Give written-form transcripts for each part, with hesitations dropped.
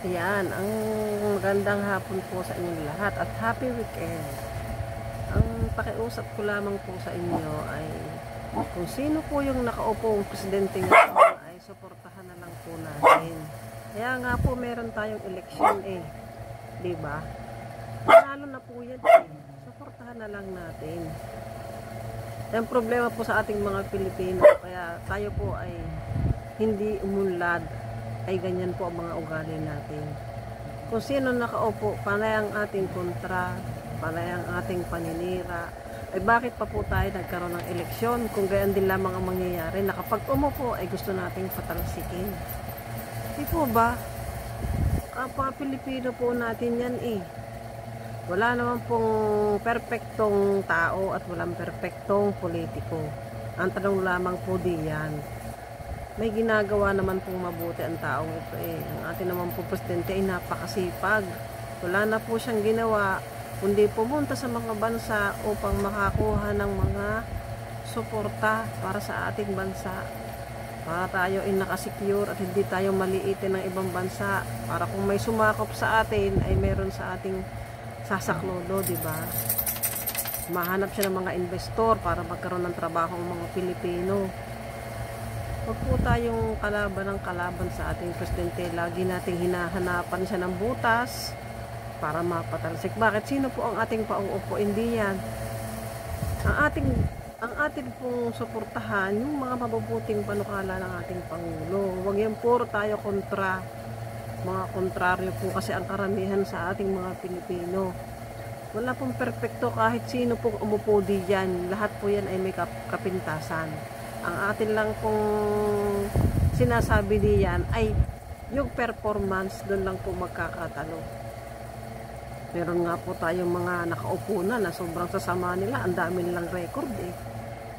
Yan, ang magandang hapon po sa inyong lahat at happy weekend. Ang pakiusap ko lamang po sa inyo ay kung sino po yung nakaupong presidente ngayon ay suportahan na lang po natin. Kaya nga po meron tayong eleksyon diba? Panalo na po yan suportahan na lang natin. Yung problema po sa ating mga Pilipino, kaya tayo po ay hindi umunlad, ay ganyan po ang mga ugali natin. Kung sino nakaupo, panay ang ating kontra, panay ang ating paninira, ay bakit pa po tayo nagkaroon ng eleksyon kung gayon din lamang ang mangyayari na kapag umupo ay gusto nating patalsikin. Di po ba? Kapwa Pilipino po natin yan Wala naman pong perpektong tao at walang perpektong politiko. Ang tanong lamang po diyan, may ginagawa naman pong mabuti ang taong ito Ang ating naman po presidente ay napakasipag. Wala na po siyang ginawa kundi pumunta sa mga bansa upang makakuha ng mga suporta para sa ating bansa. Para tayo ay nakasecure at hindi tayo maliitin ng ibang bansa. Para kung may sumakop sa atin ay meron sa ating sasaklodo, diba? Mahanap siya ng mga investor para magkaroon ng trabaho ang mga Pilipino. Huwag po tayong kalaban sa ating presidente. Lagi nating hinahanapan siya ng butas para mapatalsik. Bakit? Sino po ang ating pauupo? Hindi yan. Ang ating pong suportahan, yung mga mabubuting panukala ng ating Pangulo. Huwag yan puro tayo kontra. Mga kontraryo po kasi ang karamihan sa ating mga Pilipino. Wala pong perpekto kahit sino pong umupo diyan. Lahat po yan ay may kapintasan. Ang atin lang pong sinasabi diyan ay yung performance, doon lang po magkakatalo. Meron nga po tayong mga nakaupo na sobrang sasama nila, ang dami nilang record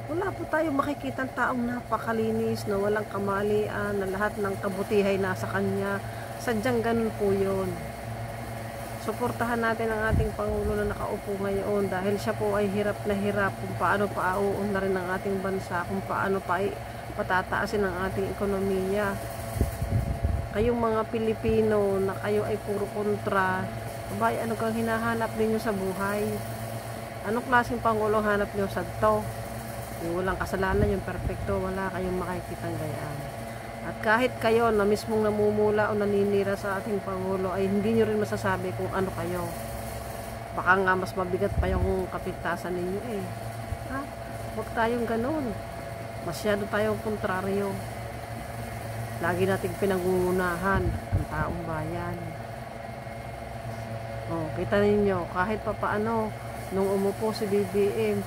Wala po tayong makikitang taong napakalinis, na walang kamalian, na lahat ng kabutihay nasa kanya. Sadyang ganun po yun. Suportahan natin ang ating Pangulo na nakaupo ngayon dahil siya po ay hirap na hirap kung paano paauunlarin ang ating bansa, kung paano patataasin ang ating ekonomiya. Kayong mga Pilipino na kayo ay puro kontra, abay, ano kang hinahanap ninyo sa buhay? Anong klaseng Pangulo hanap nyo sa to? Yung walang kasalanan, yung perfecto, wala kayong makikitang gayaan. At kahit kayo na mismong namumula o naninira sa ating Pangulo ay hindi nyo rin masasabi kung ano kayo. Baka nga mas mabigat pa yung kapintasan ninyo Huwag tayong ganun. Masyado tayong kontraryo. Lagi nating pinangungunahan ang taong bayan. Kita ninyo, kahit pa paano, nung umupo si BBM,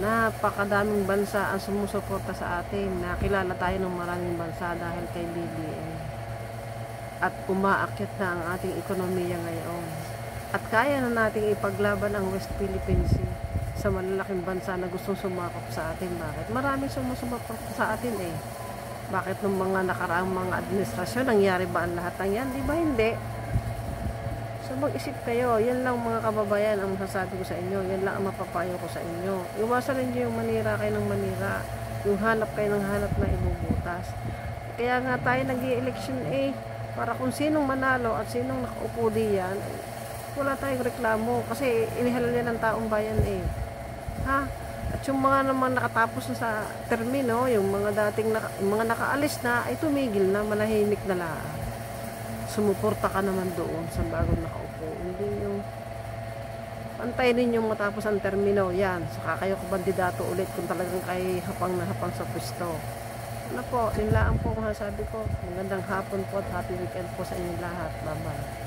napakadaming bansa ang sumusuporta sa atin. Nakilala tayo ng maraming bansa dahil kay BBM. At umaakyat na ang ating ekonomiya ngayon. At kaya na nating ipaglaban ang West Philippine Sea sa malalaking bansa na gustong sumakop sa atin. Bakit? Maraming sumusuporta sa atin Bakit nung mga nakaraang mga administrasyon, nangyari ba ang lahat ng yan? Di ba hindi? So mag-isip kayo, yan lang mga kababayan ang masasabi ko sa inyo, yan lang ang mapapayo ko sa inyo. Iwasan rin nyo yung manira kayo ng manira, yung hanap kayo ng hanap na ibubutas. Kaya nga tayo nag-i-election para kung sinong manalo at sinong nakaupo diyan, wala tayong reklamo kasi inihalal yan ng taong bayan At yung mga naman nakatapos na sa termino, yung mga dating mga nakaalis na, ay tumigil na, manahimik na lang. Sumuporta ka naman doon sa bagong nakaupo. Hindi yung antayin ninyong matapos ang termino. Yan, saka kayo kabandidato ulit kung talagang kayo hapang na hapang sa pwesto. Ano po, yun lang po ang masasabi ko. Magandang hapon po at happy weekend po sa inyong lahat. Bye-bye.